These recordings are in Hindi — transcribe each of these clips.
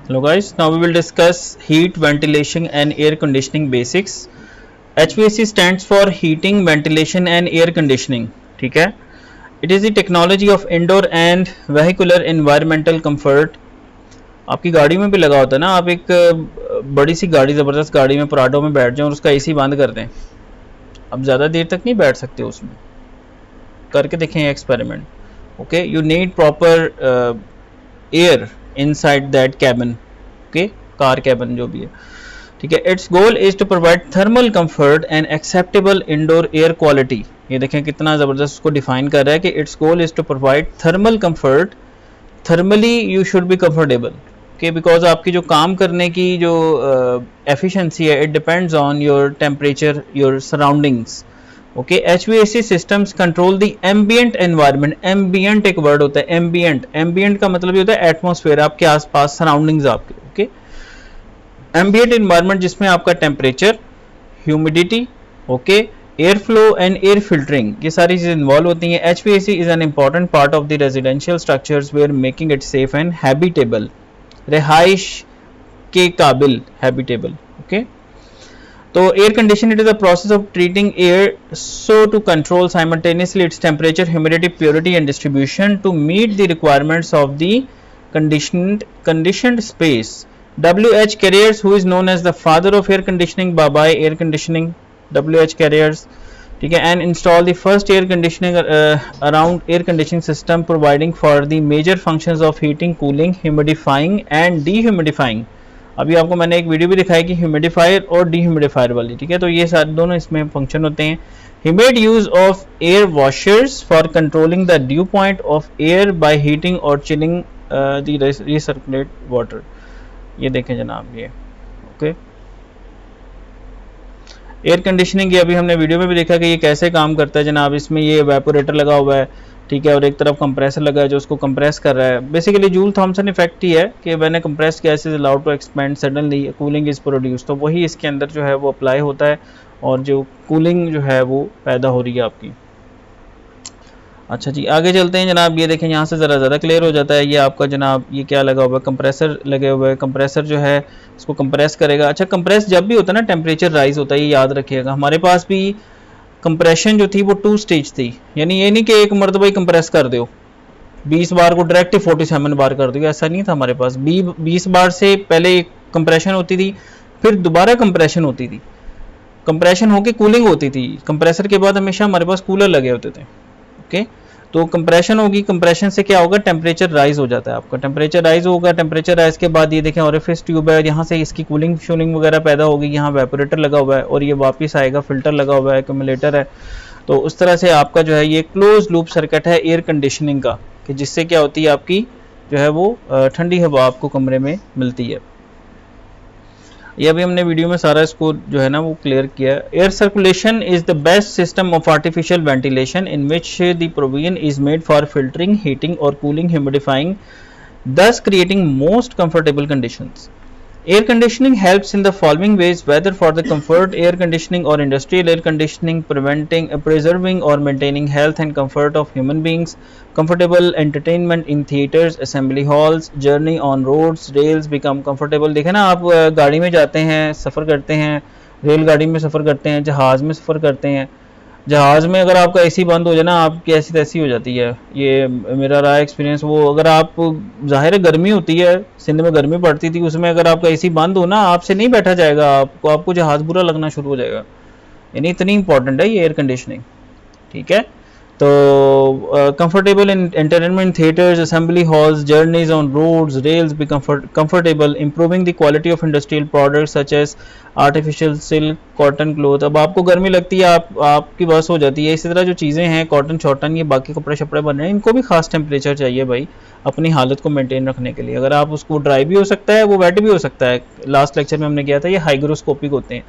Hello guys, now we will discuss heat, ventilation and air conditioning basics. HVAC stands for heating, ventilation and air conditioning. ठीक है, it is the technology of indoor and vehicular environmental comfort. आपकी गाड़ी में भी लगा होता है ना, आप एक बड़ी सी गाड़ी, ज़बरदस्त गाड़ी में पराठों में बैठ जाओ और उसका एसी बंद कर दें, अब ज़्यादा देर तक नहीं बैठ सकते उसमें, करके देखें experiment. Okay, you need proper air inside that cabin. Okay, car cabin जो भी है, ठीक है. It's goal is to provide thermal comfort and acceptable indoor air quality. ये देखें कितना ज़बरदस्त उसको डिफाइन कर रहा है कि it's goal is to provide thermal comfort. Thermally you should be comfortable, okay, because आपकी जो काम करने की जो एफिशिएंसी है, it depends on your temperature, your surroundings. Okay, HVAC systems control the ambient environment. Ambient एक वर्ड होता है, एम्बियंट. एम्बियंट का मतलब ये होता है एटमॉस्फेयर, आपके आसपास सराउंडिंग्स आपके. ओके, एम्बियंट एनवायरनमेंट जिसमें आपका temperature, humidity, okay, air flow and air filtering, ये सारी चीज़ें इन्वॉल्व होती हैं. HVAC is an important part of the residential structures where making it safe and habitable. रिहाइश के काबिल, हैबिटेबल. ओके, तो air condition it is the process of treating air so to control simultaneously its temperature, humidity, purity and distribution to meet the requirements of the conditioned space. WH Carriers, who is known as the father of air conditioning, Babai Air Conditioning, WH Carriers, ठीक है, and install the first air conditioning around air conditioning system providing for the major functions of heating, cooling, humidifying and dehumidifying. अभी आपको मैंने एक वीडियो भी दिखाई कि ह्यूमिडिफायर और डीह्यूमिडिफायर वाली, ठीक है, तो ये सारे दोनों इसमें फंक्शन होते हैं. Humid use of air washers for controlling the dew point of air by heating or chilling the recirculate water. ये देखें जनाब, ये ओके, एयर कंडीशनिंग की अभी हमने वीडियो में भी देखा कि ये कैसे काम करता है जनाब. इसमें ये वेपोरेटर लगा हुआ है, ठीक है, और एक तरफ कंप्रेसर लगा है जो उसको कंप्रेस कर रहा है. बेसिकली जूल थॉमसन इफेक्ट ही है कि when a compressed gas is allowed to expand suddenly cooling is produce, तो वही इसके अंदर जो है वो अप्लाई होता है और जो कूलिंग जो है वो पैदा हो रही है आपकी. अच्छा जी, आगे चलते हैं जनाब. ये देखें, यहाँ से ज़रा क्लियर हो जाता है. ये आपका जनाब ये क्या लगा हुआ है, कंप्रेसर लगे हुए हैं. कंप्रेसर जो है इसको कंप्रेस करेगा. अच्छा, कंप्रेस जब भी होता है ना, टेम्परेचर राइज होता है, ये याद रखिएगा. हमारे पास भी कंप्रेशन जो थी वो 2 स्टेज थी, यानी ये नहीं कि एक मरतबा ही कंप्रेस कर दो 20 बार को डायरेक्ट 47 बार कर दो, ऐसा नहीं था हमारे पास. 20 बार से पहले कंप्रेशन होती थी, फिर दोबारा कंप्रेशन होती थी, कंप्रेशन होकर कूलिंग होती थी. कंप्रेसर के बाद हमेशा हमारे पास कूलर लगे होते थे. ओके, तो कंप्रेशन होगी, कंप्रेशन से क्या होगा, टेम्परेचर राइज हो जाता है आपका. टेम्परेचर राइज होगा, टेम्परेचर राइज के बाद ये देखें ओरिफिस ट्यूब है, यहाँ से इसकी कूलिंग शूलिंग वगैरह पैदा होगी. यहाँ वेपोरेटर लगा हुआ है और ये वापस आएगा, फिल्टर लगा हुआ है, एक्यूमुलेटर है. तो उस तरह से आपका जो है ये क्लोज लूप सर्किट है एयर कंडीशनिंग का, कि जिससे क्या होती है आपकी जो है वो ठंडी हवा आपको कमरे में मिलती है. ये अभी हमने वीडियो में सारा इसको जो है ना वो क्लियर किया. Air circulation is the best system of artificial ventilation in which the provision is made for filtering, heating और cooling, humidifying, thus creating most comfortable conditions. Air conditioning helps in the following ways, whether for the comfort air conditioning or industrial air conditioning, preserving or maintaining health and comfort of human beings, comfortable entertainment in theaters, assembly halls, journey on roads, rails become comfortable. देखें ना, आप गाड़ी में जाते हैं, सफ़र करते हैं, रेलगाड़ी में सफ़र करते हैं, जहाज़ में सफ़र करते हैं. जहाज़ में अगर आपका एसी बंद हो जाए ना, आपकी ऐसी तैसी हो जाती है. ये मेरा रहा एक्सपीरियंस. वो अगर आप, ज़ाहिर है गर्मी होती है, सिंध में गर्मी पड़ती थी, उसमें अगर आपका एसी बंद हो ना, आपसे नहीं बैठा जाएगा, आपको जहाज़ बुरा लगना शुरू हो जाएगा. यानी इतनी इंपॉर्टेंट है ये एयर कंडीशनिंग, ठीक है. तो comfortable in entertainment theatres, assembly halls, journeys on roads, rails be comfortable, improving the quality of industrial products such as artificial silk, cotton cloth. अब आपको गर्मी लगती है, आपकी बस हो जाती है. इसी तरह जो चीज़ें हैं, कॉटन शॉटन, ये बाकी कपड़े शपड़े बन रहे हैं, इनको भी खास टेम्परेचर चाहिए भाई अपनी हालत को मेंटेन रखने के लिए. अगर आप उसको ड्राई भी हो सकता है, वो वेट भी हो सकता है. लास्ट लेक्चर में हमने किया था, ये हाइग्रोस्कोपिक होते हैं,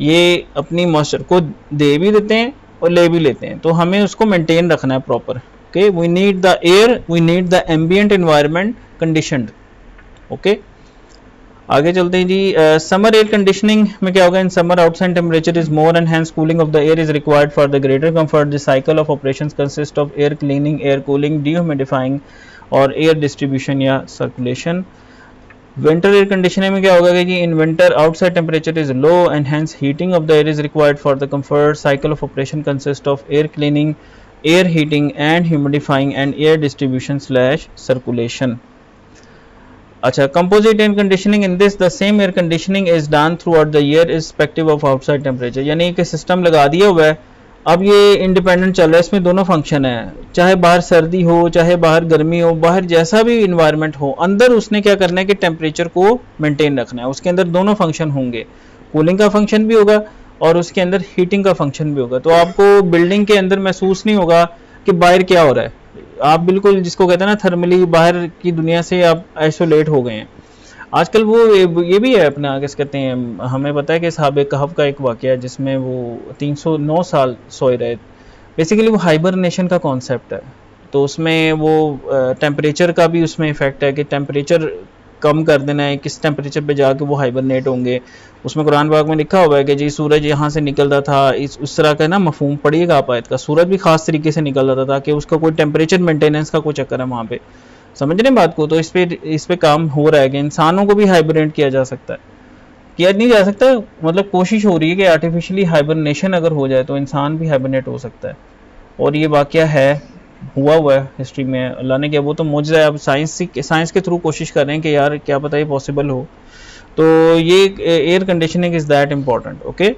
ये अपनी मॉइस्चर को दे भी देते हैं और ले भी लेते हैं, तो हमें उसको मेंटेन रखना है proper. Okay, we need the air, we need the ambient environment conditioned. Okay, आगे चलते हैं जी. समर एयर कंडीशनिंग में क्या होगा, in summer outside temperature is more and hence cooling of the air is required for the greater comfort. The cycle of operations consist of air cleaning, air cooling, dehumidifying और एयर डिस्ट्रीब्यूशन या सर्कुलेशन. विंटर एयर कंडीशनिंग में क्या होगा कि in winter outside temperature is low and hence heating of the air is required for the comfort. Cycle of operation consist of air cleaning, air heating and humidifying and air distribution slash circulation. अच्छा, composite air conditioning in this the same air conditioning is done throughout the year respective of outside temperature. यानी कि सिस्टम लगा दिया हुआ है, अब ये इंडिपेंडेंट चल रहा है, इसमें दोनों फंक्शन है, चाहे बाहर सर्दी हो चाहे बाहर गर्मी हो, बाहर जैसा भी इन्वायरमेंट हो, अंदर उसने क्या करना है कि टेम्परेचर को मेंटेन रखना है. उसके अंदर दोनों फंक्शन होंगे, कूलिंग का फंक्शन भी होगा और उसके अंदर हीटिंग का फंक्शन भी होगा. तो आपको बिल्डिंग के अंदर महसूस नहीं होगा कि बाहर क्या हो रहा है, आप बिल्कुल जिसको कहते हैं ना थर्मली बाहर की दुनिया से आप आइसोलेट हो गए हैं. आजकल वो ये भी है अपना क्या कहते हैं, हमें पता है कि साहब कहफ का एक वाक़या है जिसमें वो 309 साल सोए रहे. बेसिकली वो हाइबरनेशन का कॉन्सेप्ट है. तो उसमें वो टेम्परेचर का भी उसमें इफेक्ट है कि टेम्परेचर कम कर देना है, किस टेम्परेचर पे जाके वो हाइबरनेट होंगे. उसमें कुरान पाक में लिखा हुआ है कि जी सूरज यहाँ से निकलता था, उस तरह का ना मफहूम पड़िएगा आप आयत का, सूरज भी खास तरीके से निकल रहा था कि उसका कोई टेम्परेचर मेंटेनेंस का कोई चक्कर है वहाँ पे. समझ रहे हैं बात को. तो इस पे काम हो रहा है कि इंसानों को भी हाइबरनेट किया जा सकता है, किया नहीं जा सकता, मतलब कोशिश हो रही है कि आर्टिफिशियली हाइबरनेशन अगर हो जाए तो इंसान भी हाइबरनेट हो सकता है. और ये वाक़या है, हुआ है हिस्ट्री में, अल्लाह ने किया, वो तो मौजज़ा है. अब साइंस के थ्रू कोशिश कर रहे हैं कि यार क्या पता ये पॉसिबल हो. तो ये air conditioning is that important. Okay.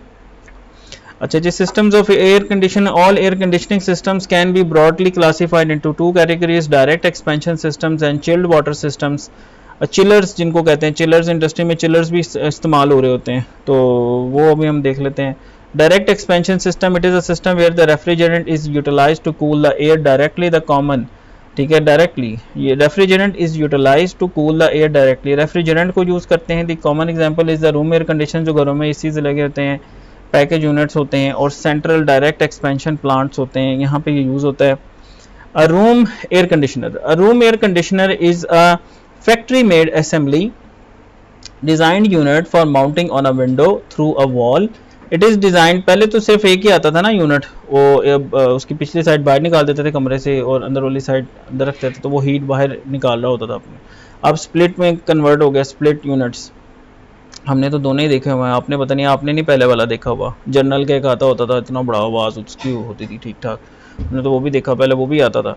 अच्छा जी, systems of air condition, all air conditioning systems can be broadly classified into two categories: direct expansion systems and chilled water systems. Chillers जिनको कहते हैं, चिलर्स इंडस्ट्री में चिलर्स भी इस्तेमाल हो रहे होते हैं, तो वो अभी हम देख लेते हैं. Direct expansion system, it is a system where the refrigerant is utilize to cool the air directly. The common, ठीक है, डायरेक्टली ये refrigerant is utilize to cool the air directly, refrigerant को यूज़ करते हैं. The common example is the room air condition, जो घरों में एसी लगे होते हैं, पैकेज यूनिट्स होते हैं और सेंट्रल डायरेक्ट एक्सपेंशन प्लांट्स होते हैं, यहाँ पे ये यूज़ होता है. अ room air conditioner, a room air conditioner is a factory made assembly designed unit for mounting on a window through a wall. It is design, पहले तो सिर्फ एक ही आता था ना यूनिट, वो उसकी पिछली साइड बाहर निकाल देते थे कमरे से और अंदर वाली साइड अंदर रखते थे, तो वो हीट बाहर निकाल रहा होता था अपने. अब स्प्लिट में कन्वर्ट हो गया, स्प्लिट यूनिट्स. हमने तो दोनों ही देखे हुए हैं, आपने पता नहीं, आपने नहीं पहले वाला देखा हुआ, जर्नल का एक आता होता था, इतना बड़ा आवाज़ उसकी होती थी ठीक ठाक, हमने तो वो भी देखा, पहले वो भी आता था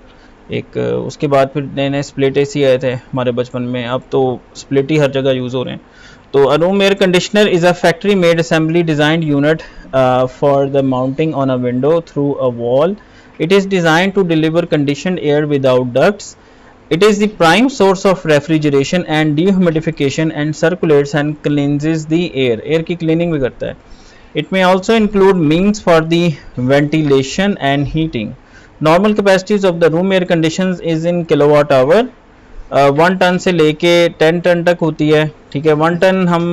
एक. उसके बाद फिर नए नए स्प्लिट एसी आए थे हमारे बचपन में, अब तो स्प्लिट ही हर जगह यूज़ हो रहे हैं. तो a room air conditioner is a factory made assembly designed unit for the mounting on a window through a wall. It is designed to deliver conditioned air without ducts. It is the prime source of refrigeration and dehumidification and circulates and cleanses the air. Air की cleaning भी करता है. It may also include means for the ventilation and heating. Normal capacities of the room air conditions is in kilowatt hour. 1 ton से लेके 10 टन तक होती है, ठीक है. 1 टन हम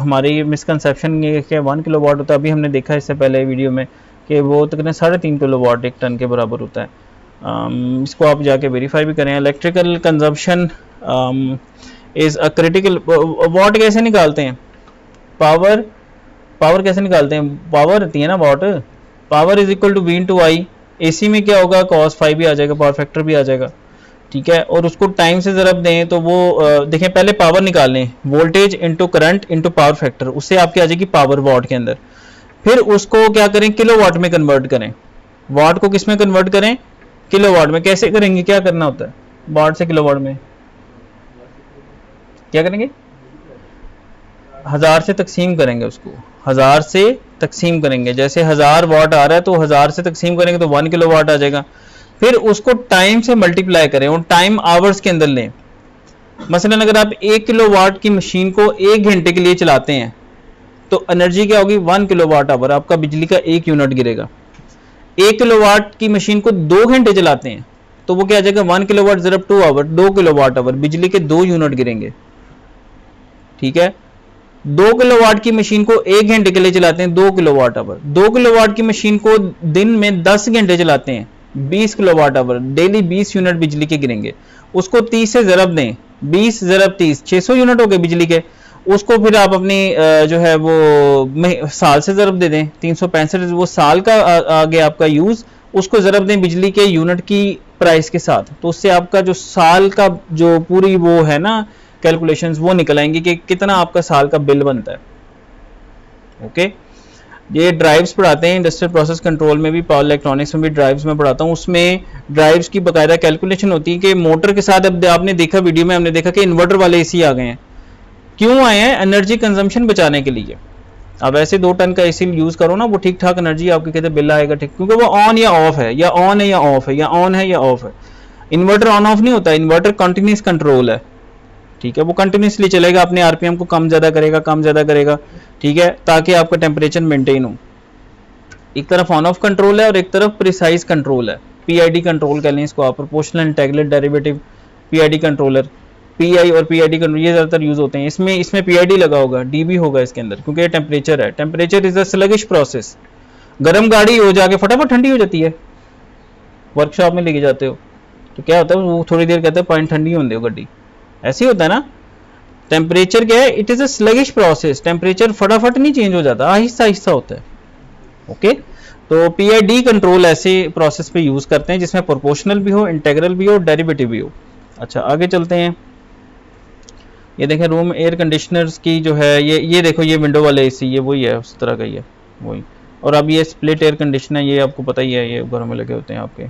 हमारी मिसकंसेप्शन ये कि 1 किलोवाट होता है. अभी हमने देखा इससे पहले वीडियो में कि वो तकरीबन 3.5 किलोवाट 1 टन के बराबर होता है. इसको आप जाके वेरीफाई भी करें. Electrical consumption is a critical. Watt कैसे निकालते हैं, पावर कैसे निकालते हैं, पावर होती है ना watt, power is equal to V into I. AC में क्या होगा, cos फाइव भी आ जाएगा, पावर फैक्टर भी आ जाएगा, ठीक है. और उसको टाइम से ज़रब दें तो वो देखें, पहले पावर निकाल लें, voltage into current into power factor, उससे आपकी आ जाएगी पावर वाट के अंदर. फिर उसको क्या करें, किलो वाट में कन्वर्ट करें. वाट को किस में कन्वर्ट करें, किलोवाट में. कैसे करेंगे, क्या करना होता है, वाट से किलोवाट में क्या करेंगे, 1000 से तकसीम करेंगे, उसको 1000 से तकसीम करेंगे. जैसे 1000 वाट आ रहा है तो 1000 से तकसीम करेंगे तो 1 किलोवाट आ जाएगा. फिर उसको टाइम से मल्टीप्लाई करें और टाइम आवर्स के अंदर लें. मसलन अगर आप 1 किलोवाट की मशीन को 1 घंटे के लिए चलाते हैं तो एनर्जी क्या होगी, 1 किलोवाट आवर, आपका बिजली का 1 यूनिट गिरेगा. 1 किलोवाट की मशीन को 2 घंटे चलाते हैं तो वो क्या आ जाएगा, 1 किलोवाट ज़रब 2 आवर, 2 किलोवाट आवर, बिजली के 2 यूनिट गिरेंगे, ठीक है. 2 किलोवाट की मशीन को 1 घंटे के लिए चलाते हैं, 2 किलोवाट आवर. 2 किलोवाट की मशीन को दिन में 10 घंटे चलाते हैं, 20 किलोवाट आवर, डेली 20 यूनिट बिजली के गिरेंगे. उसको 30 से ज़रब दें, 20 ज़रब 30, 600 यूनिट हो गए बिजली के. उसको फिर आप अपनी जो है वो साल से ज़रब दे दें, 365, वो साल का आगे आपका यूज़, उसको ज़रब दें बिजली के यूनिट की प्राइस के साथ, तो उससे आपका जो साल का जो पूरी वो है ना कैलकुलेशंस वो निकल आएंगी कि कितना आपका साल का बिल बनता है। ओके, ये ड्राइव्स पढ़ाते हैं इंडस्ट्रियल प्रोसेस कंट्रोल में भी, पावर इलेक्ट्रॉनिक्स में भी ड्राइव्स में पढ़ाता हूँ। उसमें ड्राइव्स की बाकायदा कैलकुलेशन होती है कि मोटर के साथ, अब आपने देखा वीडियो में, हमने देखा कि इन्वर्टर वाले एसी आ गए हैं। क्यों आए हैं? एनर्जी कंजम्पशन बचाने के लिए। अब ऐसे 2 टन का एसी यूज करो ना, वो ठीक ठाक एनर्जी आपके कहते बिल आएगा, ठीक, क्योंकि वो ऑन या ऑफ है, या ऑन है या ऑफ है, या ऑन है या ऑफ है। इन्वर्टर ऑन ऑफ नहीं होता, इन्वर्टर कंटिन्यूस कंट्रोल है, ठीक है, वो कंटिन्यूसली चलेगा, अपने आरपीएम को कम ज्यादा करेगा, कम ज्यादा करेगा, ठीक है, ताकि आपका टेम्परेचर मेंटेन हो। एक तरफ ऑन ऑफ कंट्रोल है और एक तरफ प्रिसाइज कंट्रोल है, पीआईडी कंट्रोल कह लें इसको आप, proportional integral derivative PID controller. Pi और पीआईडी कंट्रोल ये ज्यादातर यूज होते हैं। इसमें पीआईडी लगा होगा, डीबी होगा इसके अंदर, क्योंकि ये टेम्परेचर है। Temperature is a sluggish process. गर्म गाड़ी हो जाके फटाफट ठंडी हो जाती है, वर्कशॉप में लेके जाते हो तो क्या होता है, वो थोड़ी देर कहते हैं पॉइंट ठंडी होने दो गाड़ी, ऐसे ही होता है ना। टेम्परेचर क्या है? It is a sluggish process. Temperature फटाफट नहीं चेंज हो जाता, आहिस्ता आहिस्ता होता है। ओके, तो पीआईडी कंट्रोल ऐसे प्रोसेस पे यूज करते हैं जिसमें प्रोपोर्शनल भी हो, इंटीग्रल भी हो, डेरिवेटिव भी हो। अच्छा, आगे चलते हैं। ये देखें रूम एयर कंडीशनर्स की जो है, ये देखो, ये विंडो वाले एसी, ये वही है, उस तरह का ही है वही। और अब ये स्प्लिट एयर कंडीशनर, ये आपको पता ही है, ये घरों में लगे होते हैं आपके।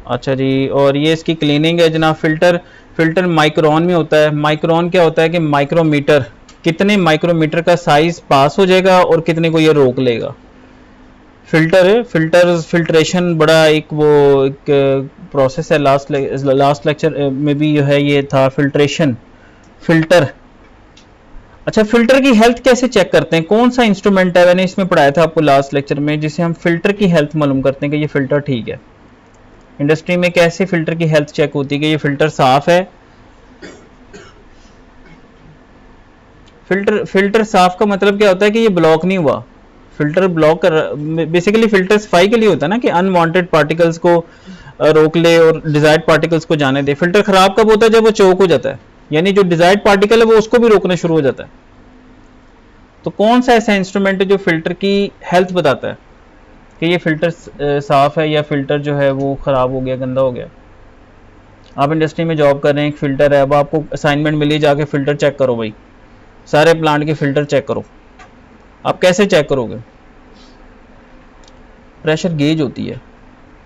अच्छा जी, और ये इसकी क्लीनिंग है जनाब। फिल्टर माइक्रोन में होता है। माइक्रोन क्या होता है कि माइक्रोमीटर, कितने माइक्रोमीटर का साइज पास हो जाएगा और कितने को ये रोक लेगा। फिल्ट्रेशन बड़ा एक प्रोसेस है। लास्ट लेक्चर में भी जो है ये था फिल्ट्रेशन, फिल्टर। अच्छा, फिल्टर की हेल्थ कैसे चेक करते हैं? कौन सा इंस्ट्रूमेंट है, मैंने इसमें पढ़ाया था आपको लास्ट लेक्चर में, जिसे हम फिल्टर की हेल्थ मालूम करते हैं कि ये फिल्टर ठीक है। इंडस्ट्री में कैसे फिल्टर की हेल्थ चेक होती है कि ये फिल्टर साफ है। फिल्टर साफ का मतलब क्या होता है कि ये ब्लॉक नहीं हुआ। फिल्टर ब्लॉक कर, बेसिकली फिल्टर सफाई के लिए होता है ना, कि अनवांटेड पार्टिकल्स को रोक ले और डिजायर्ड पार्टिकल्स को जाने दे। फिल्टर खराब कब होता है? जब वो चोक हो जाता है, यानी जो डिजायर्ड पार्टिकल है वो उसको भी रोकना शुरू हो जाता है। तो कौन सा ऐसा इंस्ट्रूमेंट है जो फिल्टर की हेल्थ बताता है कि ये फिल्टर साफ है या फिल्टर जो है वो खराब हो गया, गंदा हो गया। आप इंडस्ट्री में जॉब कर रहे हैं, एक फिल्टर है, अब आपको असाइनमेंट मिली, जाके फिल्टर चेक करो भाई, सारे प्लांट के फिल्टर चेक करो। आप कैसे चेक करोगे? प्रेशर गेज होती है,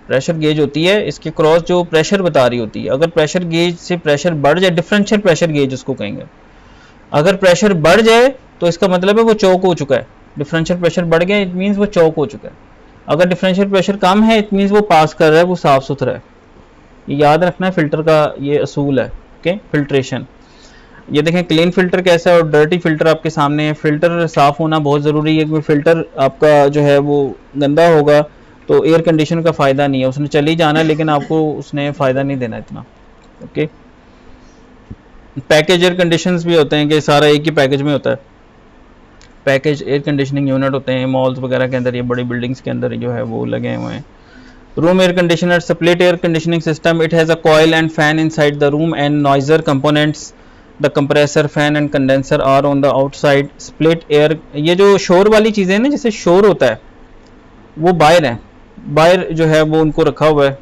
प्रेशर गेज होती है, इसके क्रॉस जो प्रेशर बता रही होती है। अगर प्रेशर गेज से प्रेशर बढ़ जाए, डिफरेंशियल प्रेशर गेज उसको कहेंगे, अगर प्रेशर बढ़ जाए तो इसका मतलब है वो चौक हो चुका है। डिफरेंशियल प्रेशर बढ़ गया, इट मीन्स वो चौक हो चुका है। अगर डिफरेंशियल प्रेशर कम है, इट मीन्स वो पास कर रहा है, वो साफ सुथरा है। ये याद रखना है, फिल्टर का ये असूल है। Okay, filtration. ये देखें क्लीन फिल्टर कैसा है और डर्टी फिल्टर आपके सामने है। फिल्टर साफ होना बहुत ज़रूरी है, क्योंकि फिल्टर आपका जो है वो गंदा होगा तो एयर कंडीशन का फ़ायदा नहीं है। उसने चल ही जाना है, लेकिन आपको उसने फ़ायदा नहीं देना इतना। ओके, पैकेज एयर कंडीशंस भी होते हैं कि सारा एक ही पैकेज में होता है। पैकेज एयर कंडीशनिंग यूनिट होते हैं मॉल्स वगैरह के अंदर, ये बड़ी बिल्डिंग्स के अंदर जो है वो लगे हुए हैं। Room air conditioner, split air conditioning system. It has a coil and fan inside the room and noisier components. The compressor, fan and condenser are on the outside. Split air, ये जो शोर वाली चीज़ें ना, जैसे शोर होता है वो बाहर है, बाहर जो है वो उनको रखा हुआ है।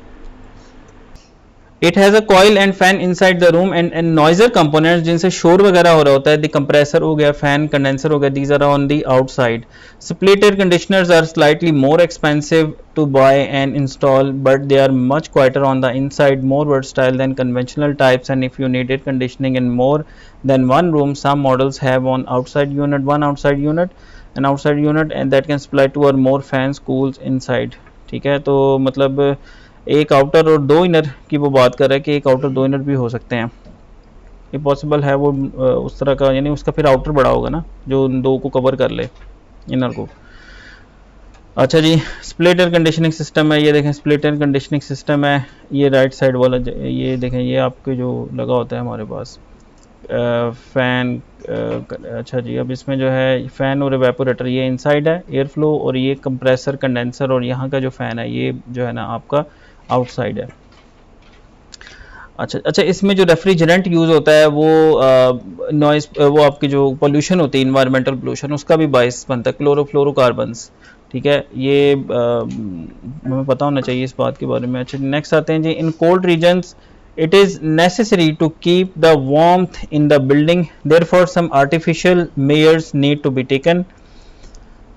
It has a coil and fan inside the room and noisier components, जिनसे शोर वगैरह हो रहा होता है। द कंप्रेसर हो गया, फैन, कंडेंसर हो गया, these are on the outside. Split air conditioners are slightly more expensive to buy and install, but they are much quieter on the inside, more versatile than conventional types, and if you need air conditioning in more than one room, some models have one outside unit and that can supply 2 or more fans cools inside। ठीक है, तो मतलब एक आउटर और 2 इनर की वो बात कर रहा है कि एक आउटर 2 इनर भी हो सकते हैं। ये पॉसिबल है वो उस तरह का, यानी उसका फिर आउटर बड़ा होगा ना जो उन 2 को कवर कर ले, इनर को। अच्छा जी, स्प्लिट एयर कंडीशनिंग सिस्टम है। ये देखें स्प्लिट एयर कंडीशनिंग सिस्टम है, ये राइट साइड वाला, ये देखें, ये आपके जो लगा होता है हमारे पास फ़ैन। अच्छा जी, अब इसमें जो है फ़ैन और एवेपोरेटर ये इनसाइड है, एयर फ्लो, और ये कंप्रेसर, कंडेंसर और यहाँ का जो फ़ैन है ये जो है ना आपका आउटसाइड है। अच्छा, इसमें जो रेफ्रिजरेंट यूज़ होता है वो नॉइस, वो आपकी जो पोल्यूशन होती है, इन्वायरमेंटल पोल्यूशन, उसका भी बाइस बनता है, क्लोरोफ्लोरोकार्बन्स। ठीक है, ये हमें पता होना चाहिए इस बात के बारे में। अच्छा, नेक्स्ट आते हैं जी, in cold regions it is necessary to keep the warmth in the building, therefore some artificial measures need to be taken.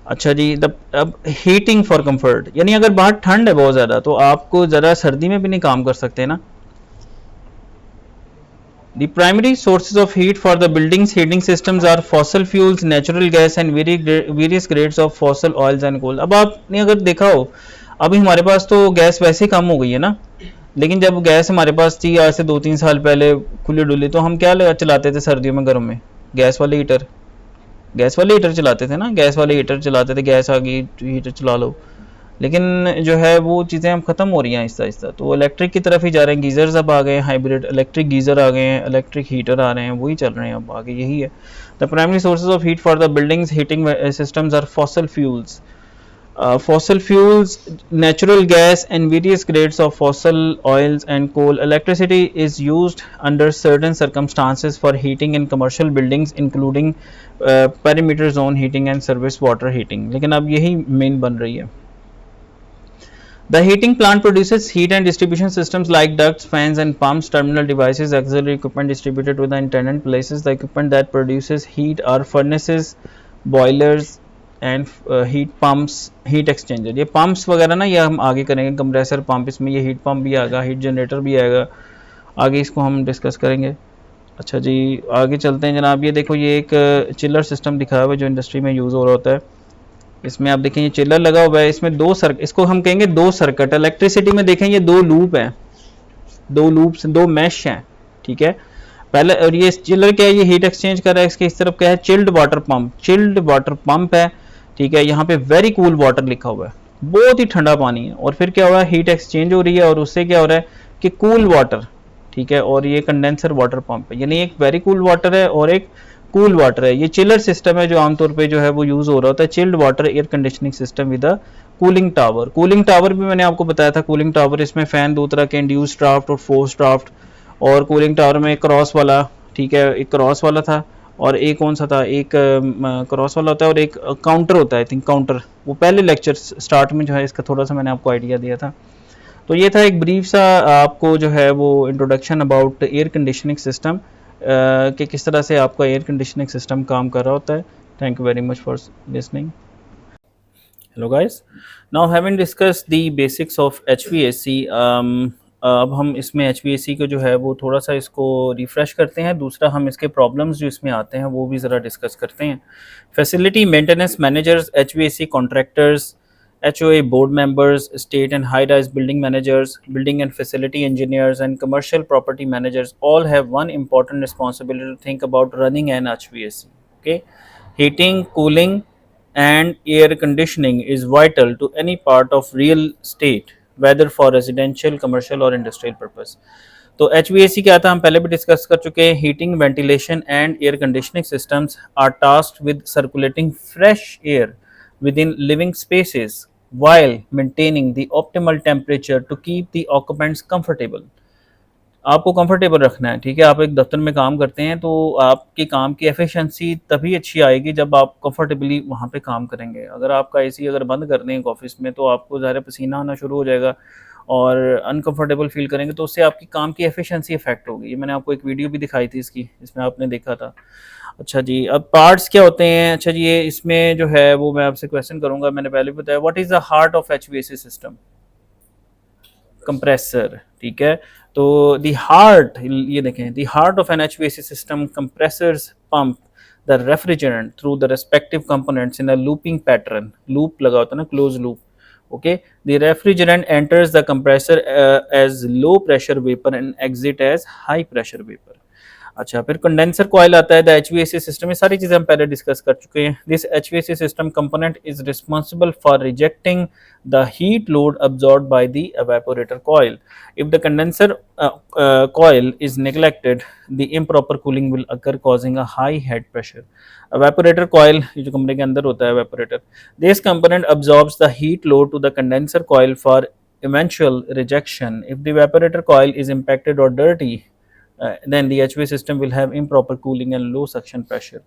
अच्छा जी, अब हीटिंग फॉर कंफर्ट, यानी अगर बाहर ठंड है बहुत ज़्यादा तो आपको ज़रा सर्दी में भी नहीं काम कर सकते ना. The primary sources of heat for the building's heating systems are fossil fuels, natural gas and various grades of fossil oils and coal. अब आपने अगर देखा हो, अभी हमारे पास तो गैस वैसे ही कम हो गई है ना, लेकिन जब गैस हमारे पास थी आज से 2-3 साल पहले खुली डुली, तो हम क्या चलाते थे सर्दियों में गर्म में? गैस वाले हीटर, गैस वाले हीटर चलाते थे ना, गैस वाले हीटर चलाते थे, गैस आ गई हीटर चला लो. लेकिन जो है वो चीज़ें अब ख़त्म हो रही हैं आहिस्ता आहिस्ता, तो इलेक्ट्रिक की तरफ ही जा रहे हैं. गीज़र्स अब आ गए हैं, हाइब्रिड इलेक्ट्रिक गीज़र आ गए हैं, इलेक्ट्रिक हीटर आ रहे हैं, वही चल रहे हैं अब आगे, यही है. The primary sources of heat for the buildings heating systems are fossil fuels. Fossil fuels, natural gas and various grades of fossil oils and coal. Electricity is used under certain circumstances for heating in commercial buildings including perimeter zone heating and surface water heating. लेकिन अब यही मेन बन रही है. The heating plant produces heat and distribution systems like ducts, fans and pumps, terminal devices, auxiliary equipment distributed to the intended places. The equipment that produces heat are furnaces, boilers and heat pumps, heat exchanger. ये pumps वगैरह ना, ये हम आगे करेंगे. कंप्रेसर पंप, इसमें ये हीट पंप भी आएगा, हीट जनरेटर भी आएगा, आगे इसको हम डिस्कस करेंगे. अच्छा जी, आगे चलते हैं जनाब. ये देखो, ये एक चिलर सिस्टम दिखाया हुआ है जो इंडस्ट्री में यूज़ हो रहा होता है. इसमें आप देखें ये चिलर लगा हुआ है, इसमें इसको हम कहेंगे दो सर्किट. इलेक्ट्रिसिटी में देखें ये दो लूप है, दो लूप्स, दो मैश हैं, ठीक है. पहले, और ये चिलर क्या है, ये हीट एक्सचेंज कर रहा है. इसके इस तरफ क्या है, chilled water pump, chilled water pump है, ठीक है. यहाँ पे वेरी कूल वाटर लिखा हुआ है, बहुत ही ठंडा पानी है. और फिर क्या हो रहा है, हीट एक्सचेंज हो रही है और उससे क्या हो रहा है कि कूल वाटर, ठीक है. और ये कंडेंसर वाटर पंप है, यानी एक वेरी कूल वाटर है और एक कूल वाटर है. ये चिलर सिस्टम है जो आमतौर पे जो है वो यूज हो रहा होता है, chilled water air conditioning system with a cooling tower. Cooling tower भी मैंने आपको बताया था. कूलिंग टावर, इसमें फैन दो तरह के, इंड्यूस ड्राफ्ट और फोर्स ड्राफ्ट. और कूलिंग टावर में एक क्रॉस वाला, ठीक है, एक क्रॉस वाला था और एक कौन सा था, एक क्रॉस वाला होता है और एक काउंटर होता है, आई थिंक काउंटर. वो पहले लेक्चर स्टार्ट में जो है इसका थोड़ा सा मैंने आपको आइडिया दिया था. तो ये था एक ब्रीफ सा आपको जो है वो introduction about air conditioning system, कि किस तरह से आपका एयर कंडीशनिंग सिस्टम काम कर रहा होता है. Thank you very much for listening. Hello guys, now having discuss the basics of HVAC, अब हम इसमें HVAC को जो है वो थोड़ा सा इसको रिफ़्रेश करते हैं. दूसरा हम इसके प्रॉब्लम्स जो इसमें आते हैं वो भी ज़रा डिस्कस करते हैं. Facility maintenance managers, HVAC contractors, HOA board members, state and high-rise building managers, building and facility engineers, and commercial property managers all have one important responsibility to think about running an HVAC. Okay, heating, cooling, and air conditioning is vital to any part of real estate, whether for residential, commercial, or industrial purpose. तो HVAC क्या था हम पहले भी डिस्कस कर चुके हैं. Heating, ventilation and air conditioning systems are tasked with circulating fresh air within living spaces while maintaining the optimal temperature to keep the occupants comfortable. आपको कंफर्टेबल रखना है, ठीक है. आप एक दफ्तर में काम करते हैं तो आपके काम की एफिशिएंसी तभी अच्छी आएगी जब आप कंफर्टेबली वहाँ पे काम करेंगे. अगर आपका एसी अगर बंद कर दें ऑफिस में तो आपको ज़ाहिर पसीना आना शुरू हो जाएगा और अनकंफर्टेबल फील करेंगे, तो उससे आपकी काम की एफिशिएंसी इफेक्ट होगी. ये मैंने आपको एक वीडियो भी दिखाई थी इसकी, इसमें आपने देखा था. अच्छा जी, अब पार्ट्स क्या होते हैं. अच्छा जी, ये इसमें जो है वो मैं आपसे क्वेश्चन करूंगा. मैंने पहले भी बताया, what is the heart of HVAC system? Compressor, ठीक है. तो द हार्ट, ये देखें, the heart of an HVAC system compressors pump the refrigerant through the respective components in a looping pattern. Loop लगा होता है ना, close loop. Okay, the refrigerant enters the compressor as low pressure vapor and exit as high pressure vapor. अच्छा, फिर कंडेंसर कॉइल आता है. द HVAC सिस्टम, ये सारी चीज़ें हम पहले डिस्कस कर चुके हैं. This HVAC system component is responsible for rejecting the heat load absorb by the evaporator coil. If the condenser coil is neglected, the improper cooling will occur causing a high head pressure. Evaporator coil, ये जो कमरे के अंदर होता है evaporator, this component absorbs the heat load to the condenser coil for eventual rejection. If the evaporator coil is impacted or dirty, then the HVAC system will have improper cooling and low suction pressure.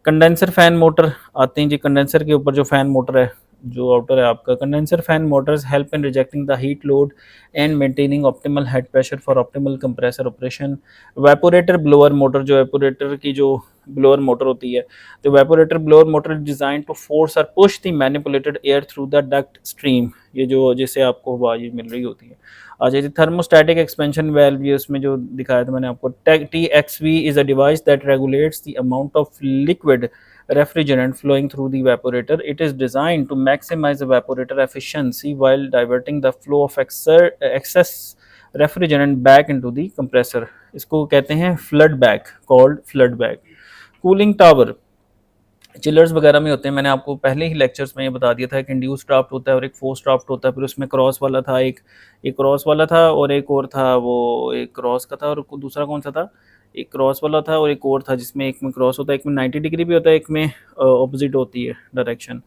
Condenser fan motor आते हैं जी. कंडेंसर के ऊपर जो फैन मोटर है जो आउटर है आपका। Condenser fan motors help in rejecting the heat load and maintaining optimal head pressure for optimal compressor operation. Evaporator blower motor, जो वेपोरेटर की जो ब्लोअर मोटर होती है, तो evaporator blower motor designed to force और push the manipulated air through the duct stream, ये जो जिससे आपको हवा ये मिल रही होती है। अच्छा जी, थर्मोस्टैटिक एक्सपेंशन वाल्व, ये उसमें जो दिखाया था मैंने आपको। TXV is a device that regulates the amount of liquid refrigerant flowing through the evaporator. It is designed to maximize evaporator efficiency while diverting the flow of excess refrigerant back into the compressor. इसको कहते हैं flood back, called flood back. Cooling tower chillers वगैरह में होते हैं, मैंने आपको पहले ही लेक्चर्स में ये बता दिया था कि इंड्यूस ड्राफ्ट होता है और एक फोर्स ड्राफ्ट होता है, फिर उसमें क्रॉस वाला था, एक क्रॉस वाला था और एक और था, वो एक क्रॉस का था और दूसरा कौन सा था, एक क्रॉस वाला था और एक और था जिसमें एक में क्रॉस होता है, एक में 90 डिग्री भी होता है, एक में ऑपोजिट होती है डायरेक्शन।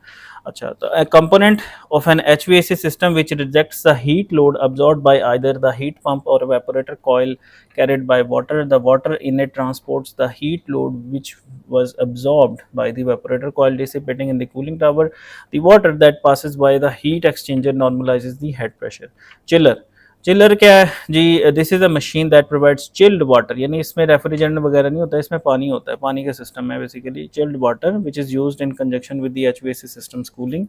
अच्छा, तो a component of an HVAC system which rejects the heat load absorbed by either the heat pump or evaporator coil carried by water. The water in it transports the heat load which was absorbed by the evaporator coil, dissipating in the cooling tower. The water that passes by the heat exchanger normalizes the head pressure. Chiller, chiller क्या है जी, this is a machine that provides chilled water, यानी इसमें रेफ्रिजरेंट वगैरह नहीं होता है, इसमें पानी होता है, पानी का सिस्टम है basically. Chilled water which is used in conjunction with the HVAC systems cooling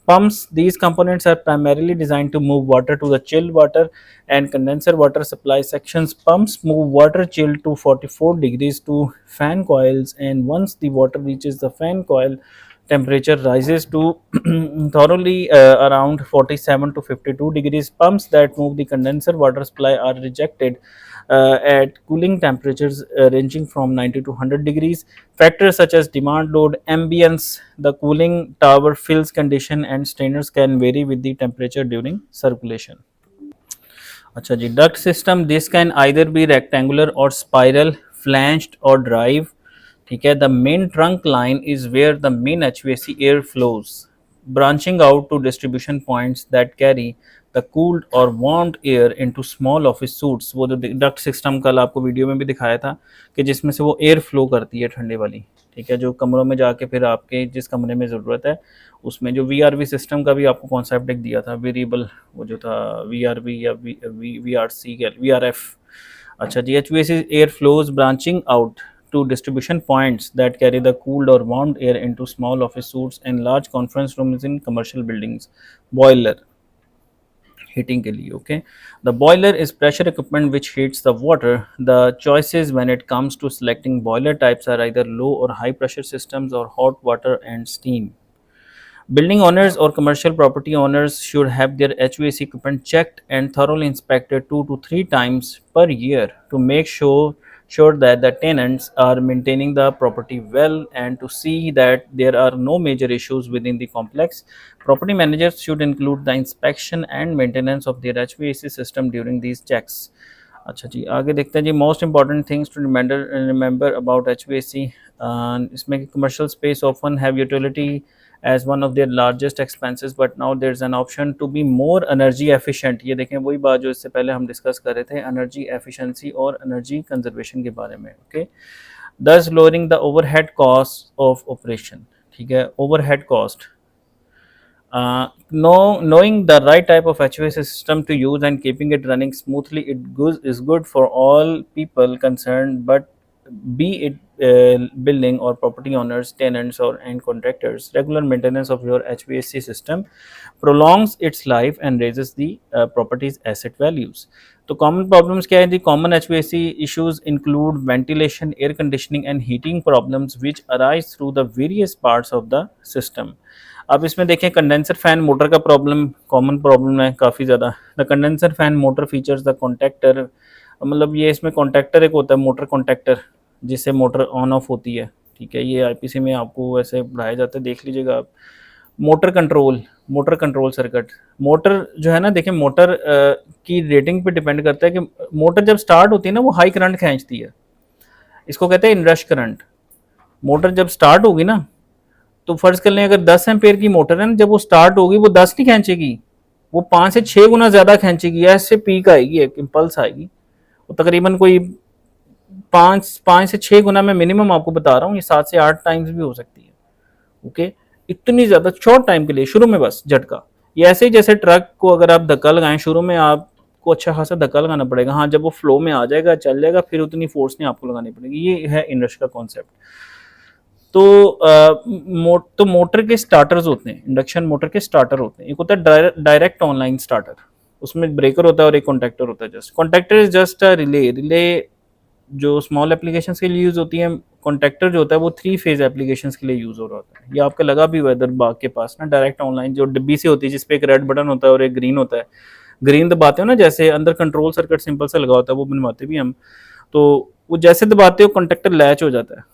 pumps. These components are primarily designed to move water to the chilled water and condenser water supply sections. Pumps move water chilled to 44 degrees to fan coils, and once the water reaches the fan coil, temperature rises to thoroughly around 47 to 52 degrees. Pumps that move the condenser water supply are rejected at cooling temperatures ranging from 90 to 100 degrees. Factors such as demand load, ambience, the cooling tower fills condition, and strainers can vary with the temperature during circulation. अच्छा जी, duct system, this can either be rectangular or spiral, flanged or drive. ठीक है, the main trunk line is where the main HVAC air flows, branching out to distribution points that carry the cooled और warmed air into small office suites. वो जो डक्ट सिस्टम कल आपको वीडियो में भी दिखाया था कि जिसमें से वो एयर फ्लो करती है ठंडे वाली, ठीक है, जो कमरों में जाके फिर आपके जिस कमरे में ज़रूरत है उसमें। जो VRV सिस्टम का भी आपको कॉन्सेप्ट एक दिया था, वेरिएबल, वो जो था VRV या VRC VRF। अच्छा जी, HVAC air flows branching out to distribution points that carry the cooled or warmed air into small office suites and large conference rooms in commercial buildings. Boiler, heating के लिए, okay. The boiler is pressure equipment which heats the water. The choices when it comes to selecting boiler types are either low or high pressure systems or hot water and steam. Building owners or commercial property owners should have their HVAC equipment checked and thoroughly inspected 2 to 3 times per year to make sure that the tenants are maintaining the property well and to see that there are no major issues within the complex. Property managers should include the inspection and maintenance of their HVAC system during these checks. अच्छा जी, आगे देखते हैं जी, most important things to remember about HVAC। इसमें commercial space often have utility as one of their largest expenses, but now there's an option to be more energy efficient। ये देखें वही बात जो इससे पहले हम डिस्कस कर रहे थे, एनर्जी एफिशिएंसी और एनर्जी कंजर्वेशन के बारे में, okay. thus lowering the overhead cost of operation, ठीक है, overhead cost। Knowing the right type of HVAC system to use and keeping it running smoothly is good for all people concerned, but be it building or property owners, tenants or and contractors. Regular maintenance of your HVAC system prolongs its life and raises the property's asset values. तो common problems क्या है जी? Common HVAC issues include ventilation, air conditioning and heating problems which arise through the various parts of the system. अब इसमें देखें कंडेंसर फैन मोटर का प्रॉब्लम कॉमन प्रॉब्लम है काफ़ी ज़्यादा। The condenser fan motor features the contactor, मतलब ये इसमें कॉन्टैक्टर एक होता है, मोटर कॉन्टैक्टर, जिससे मोटर ऑन ऑफ होती है, ठीक है। ये IPC में आपको वैसे पढ़ाया जाता है, देख लीजिएगा आप। मोटर कंट्रोल सर्किट, मोटर जो है ना, देखिए मोटर की रेटिंग पे डिपेंड करता है कि मोटर जब स्टार्ट होती है ना वो हाई करंट खींचती है, इसको कहते हैं इनरश करंट। मोटर जब स्टार्ट होगी ना, तो फर्ज कर लें अगर 10 एम्पेयर की मोटर है ना, जब वो स्टार्ट होगी वो 10 नहीं खींचेगी, वो 5 से 6 गुना ज़्यादा खींचेगी, ऐसे पीक आएगी, एक इम्पल्स आएगी, वो तकरीबन कोई 5 से 6 गुना, मैं मिनिमम आपको बता रहा हूँ, ये 7 से 8 टाइम्स भी हो सकती है, ओके। इतनी ज़्यादा शॉर्ट टाइम के लिए, शुरू में बस झटका। ये ऐसे ही जैसे ट्रक को अगर आप धक्का लगाएं, शुरू में आपको अच्छा खासा धक्का लगाना पड़ेगा, हाँ जब वो फ्लो में आ जाएगा, चल जाएगा, फिर उतनी फोर्स नहीं आपको लगानी पड़ेगी। ये है इंडक्शन का कॉन्सेप्ट। तो तो मोटर के स्टार्टर्स होते हैं, इंडक्शन मोटर के स्टार्टर होते हैं। एक होता है डायरेक्ट ऑनलाइन स्टार्टर, उसमें ब्रेकर होता है और एक कॉन्टैक्टर होता है। Just contactor is just a relay. Relay जो स्मॉल एप्लीकेशंस के लिए यूज़ होती है, कॉन्टैक्टर जो होता है वो 3 फेज एप्लीकेशंस के लिए यूज़ हो रहा होता है। ये आपका लगा भी हुआ है इधर बाग के पास ना, डायरेक्ट ऑनलाइन जो डिब्बी से होती है जिसपे एक रेड बटन होता है और एक ग्रीन होता है। ग्रीन दबाते हो ना, जैसे अंदर कंट्रोल सर्किट सिंपल सा लगा होता है, वो बनवाते भी हम। तो वो जैसे दबाते हो कॉन्टैक्टर लैच हो जाता है,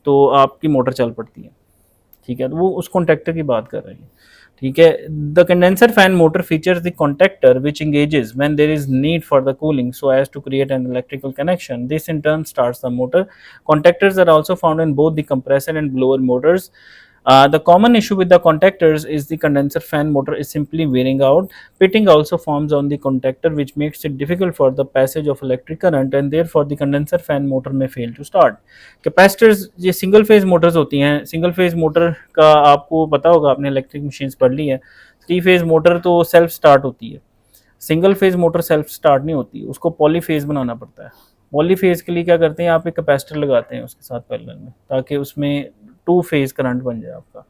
तो आपकी मोटर चल पड़ती है। ठीक है, तो वो उस कॉन्टैक्टर की बात कर रहे हैं। ठीक है, the condenser fan motor features the contactor which engages when there is need for the cooling so as to create an electrical connection. This in turn starts the motor. Contactors are also found in both the compressor and blower motors. The common issue with the contactors is the condenser fan motor is simply wearing out. Pitting also forms on the contactor which makes it difficult for the passage of electric current and therefore the condenser fan motor may fail to start. Capacitors ये सिंगल फेज मोटर्स होती हैं। सिंगल फेज मोटर का आपको पता होगा, आपने इलेक्ट्रिक मशीन्स पढ़ ली है। 3 फेज मोटर तो सेल्फ स्टार्ट होती है, single phase motor self start नहीं होती, उसको पॉलीफेज बनाना पड़ता है। पॉलीफेज के लिए क्या करते हैं, आप एक कैपेसिटर लगाते हैं उसके साथ पैरेलल में, ताकि उसमें 2 फेज करंट बन जाए आपका,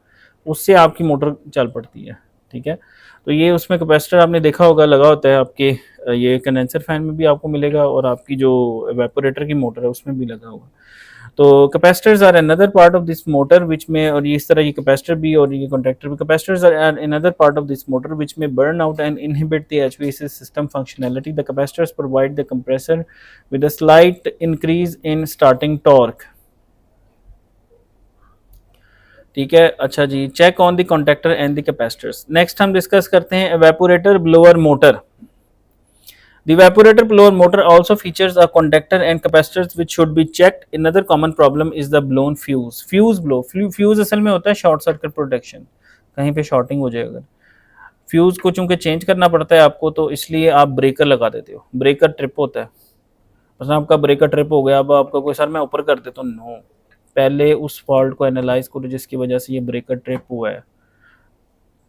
उससे आपकी मोटर चल पड़ती है। ठीक है, तो ये उसमें कैपेसिटर आपने देखा होगा लगा होता है आपके, ये कंडेंसर फैन में भी आपको मिलेगा और आपकी जो एवेपोरेटर की मोटर है उसमें भी लगा होगा। तो capacitors are another part of this motor which में, और इस तरह ये कैपेसिटर भी और ये कॉन्टैक्टर भी, capacitors are another part of this motor which may burn out and inhibit the HVAC system functionality. The capacitors provide the compressor with a slight increase in starting torque. ठीक है, अच्छा जी, check on the contactor and the capacitors. Next हम डिस्कस करते हैं evaporator blower motor. The evaporator blower motor also features a contactor and capacitors which should be checked. Another common problem is the blown fuse. Fuse blow. Fuse असल में होता है शॉर्ट सर्किट प्रोटेक्शन, कहीं पे शॉर्टिंग हो जाए अगर, फ्यूज को चूंकि चेंज करना पड़ता है आपको, तो इसलिए आप ब्रेकर लगा देते हो। ब्रेकर ट्रिप होता है, मतलब आपका ब्रेकर ट्रिप हो गया, अब आपका कोई सर मैं ऊपर कर देता हूँ, नो, पहले उस फॉल्ट को एनालाइज करो जिसकी वजह से ये ब्रेकर ट्रिप हुआ है,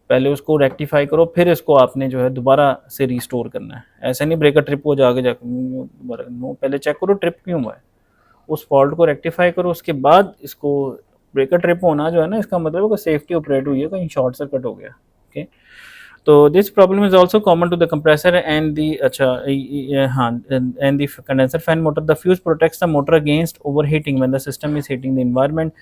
पहले उसको रेक्टिफाई करो, फिर इसको आपने जो है दोबारा से रिस्टोर करना है। ऐसा नहीं ब्रेकर ट्रिप हो जाके दोबारा, नो, पहले चेक करो ट्रिप क्यों हुआ है, उस फॉल्ट को रेक्टिफाई करो, उसके बाद इसको। ब्रेकर ट्रिप होना जो है ना, इसका मतलब है कि सेफ्टी ऑपरेट हुई है, कहीं शॉर्ट सर्किट हो गया। ओके, तो this problem is also common to the compressor and the, अच्छा हाँ, and the condenser fan motor. The fuse protects the motor against overheating when the system is heating the environment.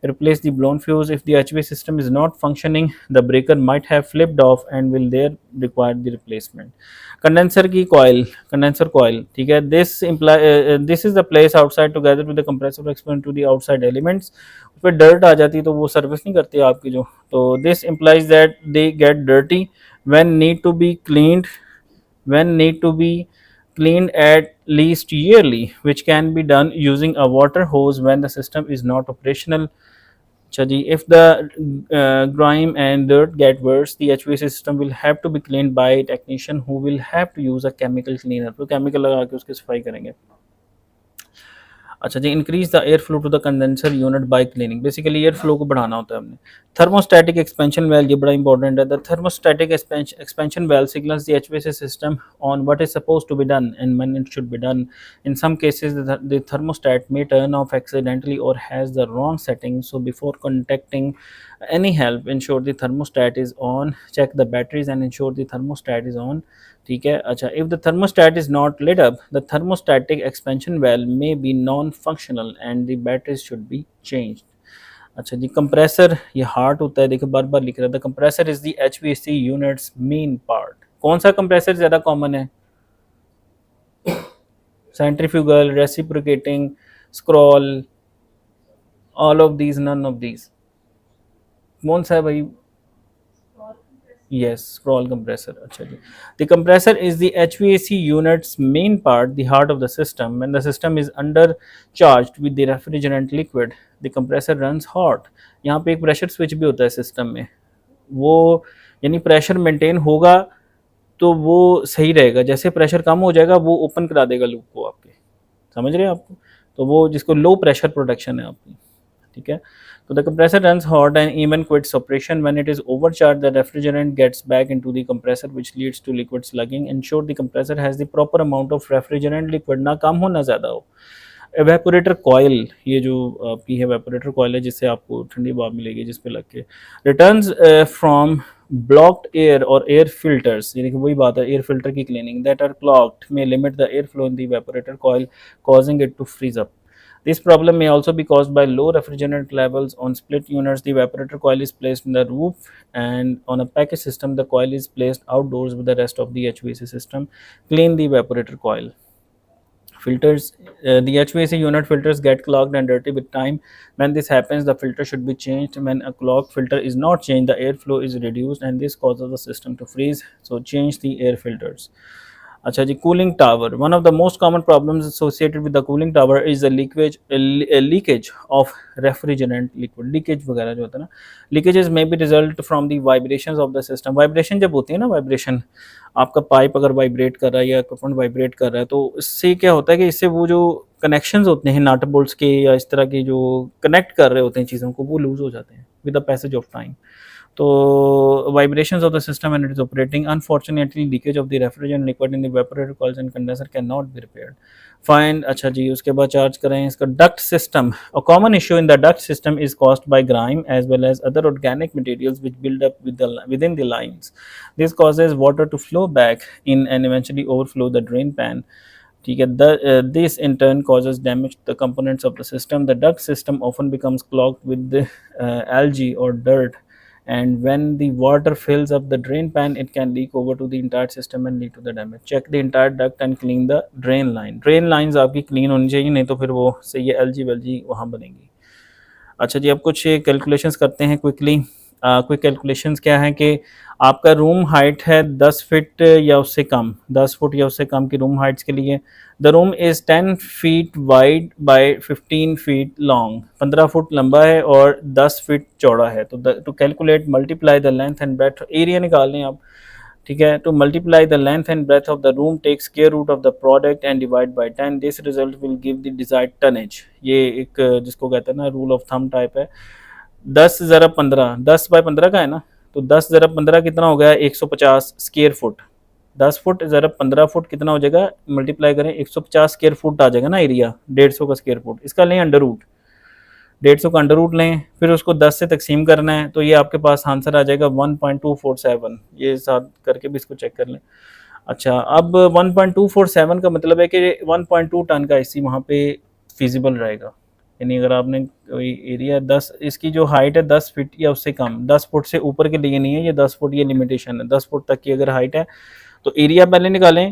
Replace the blown fuse. If the HV system is not functioning, the breaker might have flipped off and will there require the replacement. Condenser की coil, condenser coil, ठीक है, this is the place outside together with the compressor exposed to the outside elements. उस पर dirt आ जाती है तो वो सर्विस नहीं करती आपकी जो, तो this implies that they get dirty when need to be cleaned at least yearly, which can be done using a water hose when the system is not operational. अच्छा जी, if the grime and dirt get worse, the HVAC system will have to be cleaned by a technician who will have to use a chemical cleaner. तो केमिकल लगा के उसकी सफाई करेंगे। अच्छा जी, increase the air flow to the condenser unit by cleaning. Basically air flow को बढ़ाना होता है हमने। थर्मोस्टैटिक एक्सपेंशन वेल, ये बड़ा इंपॉर्टेंट है। The thermostatic expansion valve signals the HVAC system on what is supposed to be done and when it should be done. In some cases the thermostat may turn off accidentally or has the wrong setting, so before contacting any help, ensure the thermostat is on, check the batteries and ensure the thermostat is on। ठीक है, अच्छा, if the thermostat is not lit up, the thermostatic expansion valve may be non-functional and the batteries should be changed। अच्छा जी, कंप्रेसर ये हार्ट होता है, देखिए बार बार लिख रहा था, compressor is the HVAC units main part. कौन सा कंप्रेसर ज़्यादा कॉमन है? Centrifugal, reciprocating, scroll, all of these, none of these, कौन सा है भाई? Yes, scroll compressor। अच्छा जी, the compressor is the HVAC unit's main part, the heart of the system. When the system is undercharged with the refrigerant liquid, the compressor runs hot। यहाँ पे एक प्रेशर स्विच भी होता है सिस्टम में, वो यानी प्रेशर मेंटेन होगा तो वो सही रहेगा, जैसे प्रेशर कम हो जाएगा वो ओपन करा देगा लूप को आपके, समझ रहे हैं आपको, तो वो जिसको लो प्रेशर प्रोटेक्शन है आपकी। ठीक है। तो the compressor runs hot and even quits operation when it is overcharged. The refrigerant gets back into the compressor which leads to liquid slugging. Ensure the compressor has the proper amount of refrigerant liquid, ना कम हो ना ज़्यादा हो। एवेपोरेटर कॉयल, ये जो आपकी है एवेपोरेटर कॉयल है जिससे आपको ठंडी हवा मिलेगी जिस पे लग के, रिटर्न्स फ्रॉम ब्लॉक्ड एयर और एयर फिल्टर्स, यानी कि वही बात है एयर फिल्टर की cleaning, that are clogged may limit the airflow in the evaporator coil, causing it to freeze up. This problem may also be caused by low refrigerant levels on split units. The evaporator coil is placed in the roof, and on a package system the coil is placed outdoors with the rest of the HVAC system. Clean the evaporator coil. Filters, the HVAC unit filters get clogged and dirty with time. When this happens, the filter should be changed. When a clogged filter is not changed, the airflow is reduced and this causes the system to freeze. So change the air filters. अच्छा जी, cooling tower, one of the most common problems associated with the cooling tower is the leakage of refrigerant liquid, leakage वगैरह जो होता है ना, leakages may be result from the vibrations of the system. Vibration जब होती है ना, वाइब्रेशन, आपका पाइप अगर वाइब्रेट कर रहा है या इक्विपमेंट वाइब्रेट कर रहा है, तो इससे क्या होता है कि इससे वो जो कनेक्शंस होते हैं नट बोल्ट्स के या इस तरह के जो कनेक्ट कर रहे होते हैं चीज़ों को, वो लूज हो जाते हैं with the passage of time. तो vibrations of the system when it is operating, unfortunately leakage of the refrigerant liquid in the evaporator coils and condenser cannot be repaired. Find, अच्छा जी, उसके बाद चार्ज करें इसका duct system. A common issue in the duct system is caused by grime as well as other organic materials which build up within the lines. This causes water to flow back in and eventually overflow the drain pan. ठीक है, this in turn causes damage to the components of the system. The duct system often becomes clogged with the, algae or dirt, and when the water fills up the drain pan, it can leak over to the entire system and lead to the damage. Check the entire duct and clean the drain line. Drain lines आपकी clean होनी चाहिए, नहीं तो फिर वो सही है algae वेल्जी वहाँ बनेगी। अच्छा जी, अब कुछ कैलकुलेशंस करते हैं क्विकली। क्विक कैलकुलेशंस क्या है कि आपका रूम हाइट है 10 फीट या उससे कम, 10 फुट या उससे कम की रूम हाइट्स के लिए the room is 10 feet wide by 15 feet long, 15 foot लंबा है और 10 फीट चौड़ा है। तो to calculate multiply the length and breadth, area निकाल लें आप, ठीक है। To multiply the length and breadth of the room, take square root of the product and divide by 10, this result will give the desired tonnage. ये एक जिसको कहते हैं ना रूल ऑफ थंब टाइप है। 10 ज़रा 15, 10 बाय 15 का है ना, तो 10 ज़रा 15 कितना हो गया, 150 स्क्वायर फुट। 10 फुट ज़रा 15 फुट कितना हो जाएगा, मल्टीप्लाई करें 150 स्क्वायर फुट आ जाएगा ना एरिया, 150 का स्क्वायर फुट। इसका लें अंडर रूट, 150 का अंडर रूट लें, फिर उसको 10 से तकसीम करना है, तो ये आपके पास आंसर आ जाएगा 1.247। ये साथ करके भी इसको चेक कर लें। अच्छा, अब 1.247 का मतलब है कि 1.2 टन का एसी वहाँ पे फिजिबल रहेगा। यानी अगर आपने कोई एरिया 10, इसकी जो हाइट है 10 फीट या उससे कम, 10 फुट से ऊपर के लिए नहीं है ये, 10 फुट ये लिमिटेशन है, 10 फुट तक की अगर हाइट है तो एरिया पहले निकालें।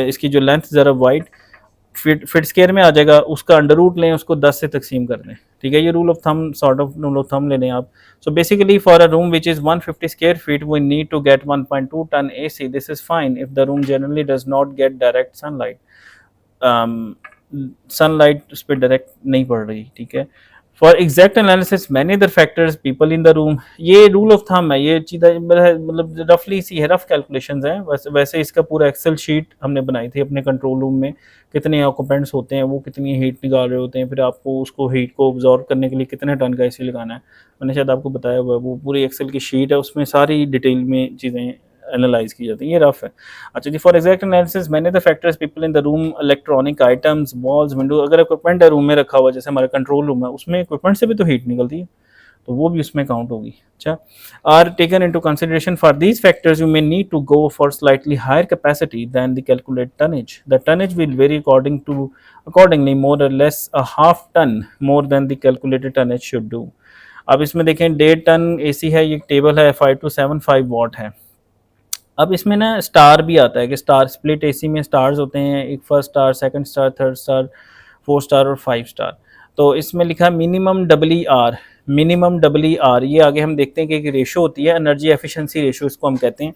इसकी जो लेंथ ज़रा वाइड फिट स्क्वायर में आ जाएगा, उसका अंडर रूट लें, उसको 10 से तकसीम कर लें, ठीक है। ये rule of thumb, sort of rule of thumb ले लें आप। So basically for a room which is 150 square feet we need to get 1.2 ton AC। This is fine if the room generally does not get direct sunlight, sunlight उस पर डायरेक्ट नहीं पड़ रही, ठीक है। For exact analysis many other factors people in the room, ये रूल ऑफ थंब है, ये चीज़ मतलब रफली सी है, रफ कैलकुलेशंस हैं। वैसे इसका पूरा एक्सेल शीट हमने बनाई थी अपने कंट्रोल रूम में, कितने ऑक्यूपेंट्स होते हैं, वो कितनी हीट निकाल रहे होते हैं, फिर आपको उसको हीट को ऑब्जॉर्व करने के लिए कितने टन का एसी लगाना है, मैंने शायद आपको बताया हुआ है। वो पूरी एक्सेल की शीट है, उसमें सारी डिटेल में चीज़ें एनालाइज की जाती है। ये रफ है। अच्छा जी, for exact analysis many the factors people in the room, electronic items, walls, window, अगर इक्विपमेंट है रूम में रखा हुआ, जैसे हमारा कंट्रोल रूम है, उसमें इक्विपमेंट से भी तो हीट निकलती है, तो वो भी उसमें काउंट होगी। अच्छा, are taken into consideration for these factors you may need to go for slightly higher capacity than the calculate tonnage. The tonnage will vary accordingly more और less a half ton more than the calculated tonnage should do. अब इसमें देखें 1.5 टन AC है, ये टेबल है 5 to 7.5 वाट है। अब इसमें ना स्टार भी आता है कि स्टार स्प्लिट AC में स्टार्स होते हैं, एक first star, second star, third star, 4 star और 5 स्टार। तो इसमें लिखा मिनिमम ER, मिनिमम ER, ये आगे हम देखते हैं कि एक रेशो होती है, एनर्जी एफिशिएंसी रेशो इसको हम कहते हैं।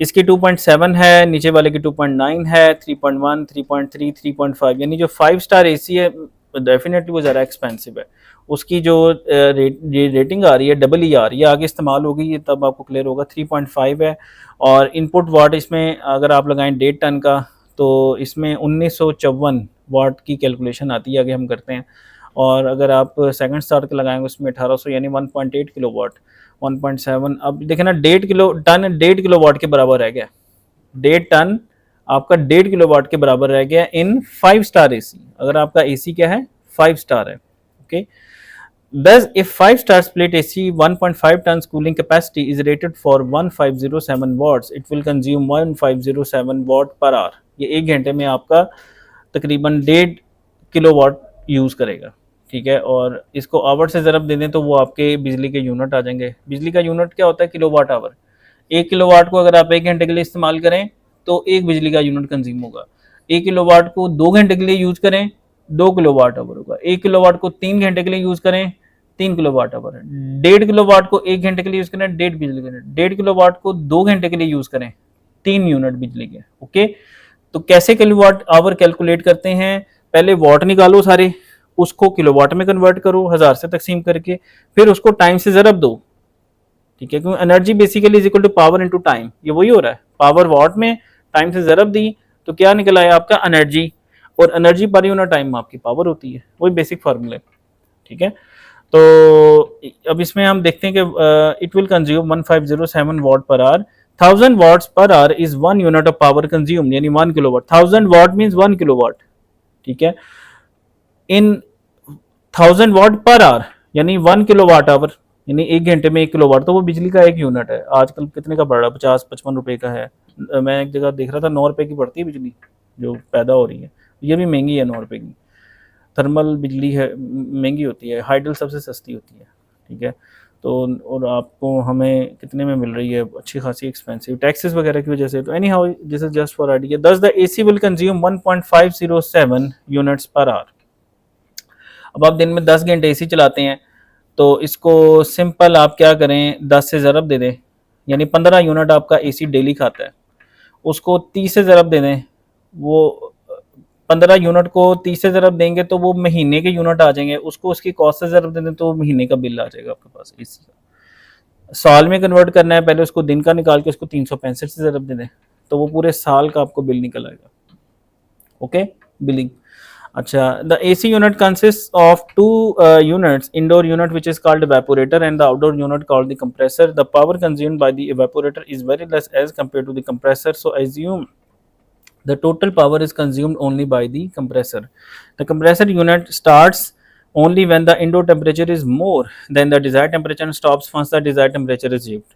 इसकी 2.7 है, नीचे वाले की 2.9 है, 3.1, 3.3, 3.5, यानी जो 5 स्टार AC है डेफिनेटली वो ज़्यादा एक्सपेंसिव है। उसकी जो रेटिंग आ रही है ER, ये आगे इस्तेमाल होगी, ये तब आपको क्लियर होगा, 3.5 है। और इनपुट वाट इसमें अगर आप लगाएं 1.5 टन का, तो इसमें 1954 वाट की कैलकुलेशन आती है, आगे हम करते हैं। और अगर आप सेकंड स्टार के लगाएंगे उसमें 1800 यानी 1.8 किलोवाट, 1.7। अब देखें ना, 1.5 किलो वाट के बराबर रह गया। 1.5 टन आपका 1.5 किलोवाट के बराबर रह गया इन 5 स्टार एसी, अगर आपका एसी क्या है 5 स्टार है। Okay, thus if 5 star split AC 1.5 tons cooling capacity is rated for 1507 watts, it will consume 1507 watt per hour। ये 1 घंटे में आपका तकरीबन 1.5 किलोवाट यूज़ करेगा, ठीक है। और इसको आवर से ज़रब दे दें तो वो आपके बिजली के यूनिट आ जाएंगे। बिजली का यूनिट क्या होता है, किलोवाट आवर। 1 किलोवाट को अगर आप 1 घंटे के लिए इस्तेमाल करें तो 1 बिजली का यूनिट कंज्यूम होगा। 1 किलोवाट को 2 घंटे के लिए यूज़ करें 2 किलोवाट आवर होगा। 1 किलोवाट को 3 घंटे के लिए यूज़ करें 3 किलोवाट आवर है। 1.5 किलोवाट को 1 घंटे के लिए यूज़ करें 1.5 बिजली के यूनिट। 1.5 किलोवाट को 2 घंटे के लिए यूज़ करें 3 यूनिट बिजली के। ओके, तो कैसे किलोवाट आवर कैलकुलेट करते हैं, पहले वाट निकालो सारे, उसको किलोवाट में कन्वर्ट करो 1000 से तकसीम करके, फिर उसको टाइम से ज़रब दो, ठीक है। क्योंकि energy basically is equal to power into time, ये वही हो रहा है। पावर वाट में टाइम से ज़रब दी तो क्या निकल आया आपका एनर्जी, और एनर्जी पर यूनिट टाइम आपकी पावर होती है, वही बेसिक फार्मूले, ठीक है। तो अब इसमें हम देखते हैं कि it will consume 1507 watt per hour. 1000 watts per hour is 1 unit of power consume, यानी 1 किलोवाट। 1000 वाट मींस 1 किलोवाट, ठीक है। इन 1000 वाट पर आवर यानी 1 किलोवाट आवर, यानी 1 घंटे में 1 किलोवाट, तो वो बिजली का एक यूनिट है। आजकल कितने का पड़ रहा है, 50-55 रुपए का है। मैं एक जगह देख रहा था 9 रुपए की पड़ती है बिजली जो पैदा हो रही है, ये भी महंगी है 9 रुपए की। थर्मल बिजली है महंगी होती है, हाइडल सबसे सस्ती होती है, ठीक है। तो और आपको हमें कितने में मिल रही है, अच्छी खासी एक्सपेंसिव, टैक्सेस वगैरह की वजह से। तो anyhow this is just for idea. Thus the AC will consume 1.507 units per hour. अब आप दिन में 10 घंटे एसी चलाते हैं तो इसको सिंपल आप क्या करें, 10 से ज़रब दे दें, यानी 15 यूनिट आपका एसी डेली खाता है। उसको 30 से ज़रब दे दें, वो 15 यूनिट को 30 से ज़रब देंगे तो वो महीने के यूनिट आ जाएंगे। उसको उसकी कॉस्ट से ज़रब दे दें तो महीने का बिल आ जाएगा आपके पास एसी का। साल में कन्वर्ट करना है, पहले उसको दिन का निकाल के उसको 365 से ज़रब दे दें तो वो पूरे साल का आपको बिल निकल आएगा। Okay, billing. अच्छा, the AC unit consists of two units, indoor unit which is called evaporator and the outdoor unit called the compressor. The power consumed by the evaporator is very less as compared to the compressor, so assume the total power is consumed only by the compressor. The compressor unit starts only when the indoor temperature is more than the desired temperature and stops once the desired temperature is achieved.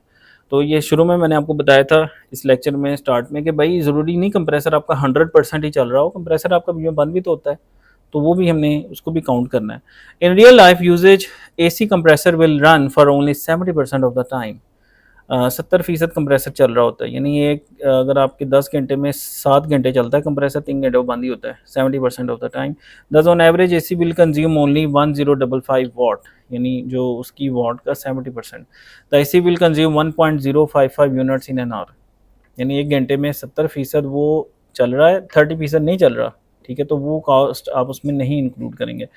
तो ये शुरू में मैंने आपको बताया था इस लेक्चर में स्टार्ट में कि भाई ज़रूरी नहीं कंप्रेसर आपका 100% ही चल रहा हो, कंप्रेसर आपका बीच में बंद भी तो होता है, तो वो भी हमने उसको भी काउंट करना है। In real life usages AC compressor will run for only 70% of the time. 70% compressor चल रहा होता है, यानी ये अगर आपके 10 घंटे में 7 घंटे चलता है कंप्रेसर, 3 घंटे वो बंद ही होता है 70% ऑफ द टाइम। दस on average AC will consume only 1055 वाट, यानी जो उसकी वाट का 70%। The AC will consume 1.055 units in an hour, यानी 1 घंटे में 70% वो चल रहा है, 30% नहीं चल रहा, ठीक है। तो वो कॉस्ट आप उसमें नहीं इंक्लूड करेंगे।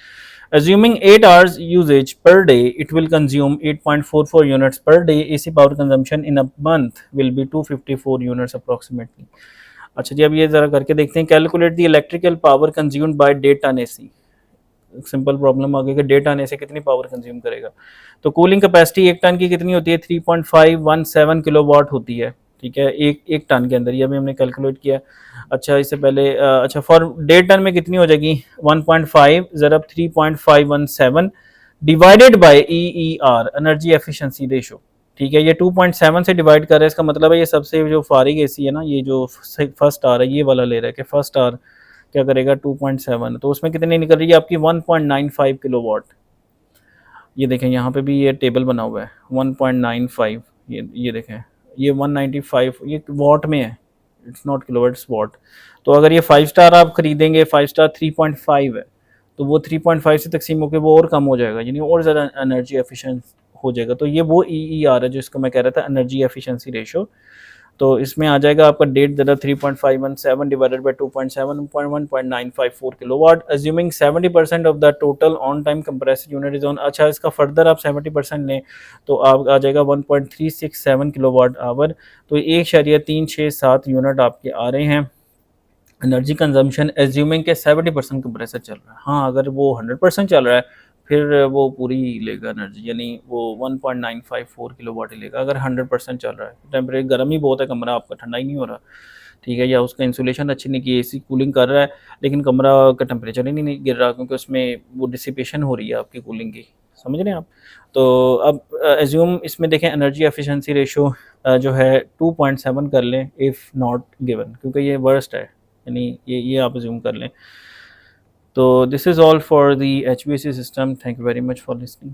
Assuming 8 hours usage per day, it will consume 8.44 units per day. AC power consumption in a month will be 254 units approximately. अच्छा जी, अब ये ज़रा करके देखते हैं। Calculate the electrical power consumed by 1.5 ton AC। Simple problem आ गई कि 1.5 टन AC कितनी पावर कंज्यूम करेगा। तो कूलिंग कैपेसिटी 1 टन की कितनी होती है, 3.517 किलोवाट होती है, ठीक है, एक टन के अंदर। ये अभी हमने कैलकुलेट किया। अच्छा, इससे पहले अच्छा फॉर 1.5 टन में कितनी हो जाएगी, 1.5 ज़रब 3.517 divided by EER, energy efficiency ratio, ठीक है। ये 2.7 से डिवाइड कर रहा है, इसका मतलब है ये सबसे जो फारिग AC है ना, ये जो फर्स्ट आर है ये वाला ले रहा है कि फर्स्ट आर क्या करेगा 2.7, तो उसमें कितनी निकल रही है आपकी 1.95 किलोवाट। ये देखें यहाँ पे भी ये टेबल बना हुआ है 1.95, ये देखें ये 195 ये वाट में है, इट्स नॉट किलोवाट, इट्स वाट। तो अगर ये 5 स्टार आप खरीदेंगे, 5 स्टार 3.5 है, तो वो 3.5 से तकसीम होकर वो और कम हो जाएगा, यानी और ज़्यादा एनर्जी एफिशिएंट हो जाएगा। तो ये वो EER है जो इसको मैं कह रहा था, एनर्जी एफिशिएंसी रेशो। तो इसमें आ जाएगा आपका 1.5 3.517 divided by 2.7 1.954 kilowatt, assuming 70% of the total on time compressor unit is on. अच्छा, इसका फर्दर आप 70% लें तो आप आ जाएगा 1.367 किलोवाट आवर। तो 1.367 यूनिट आपके आ रहे हैं एनर्जी कंजम्पशन एज्यूमिंग के 70% कंप्रेसर चल रहा है। हाँ, अगर वो 100% चल रहा है फिर वो पूरी लेगा एनर्जी, यानी वो 1.954 किलोवाट ही लेगा अगर 100% चल रहा है। टेम्परेचर गर्म ही बहुत है कमरा, आपका ठंडा ही नहीं हो रहा, ठीक है, या उसका इंसुलेशन अच्छी नहीं की, एसी कूलिंग कर रहा है लेकिन कमरा का टेम्परेचर ही नहीं गिर रहा, क्योंकि उसमें वो डिसिपेशन हो रही है आपकी कूलिंग की, समझ रहे हैं आप। तो अब एज्यूम इसमें देखें एनर्जी एफिशिएंसी रेशो जो है 2.7 कर लें इफ़ नॉट गिवन, क्योंकि ये वर्स्ट है, यानी ये आप एज्यूम कर लें। तो this is all for the HVAC system. Thank you very much for listening.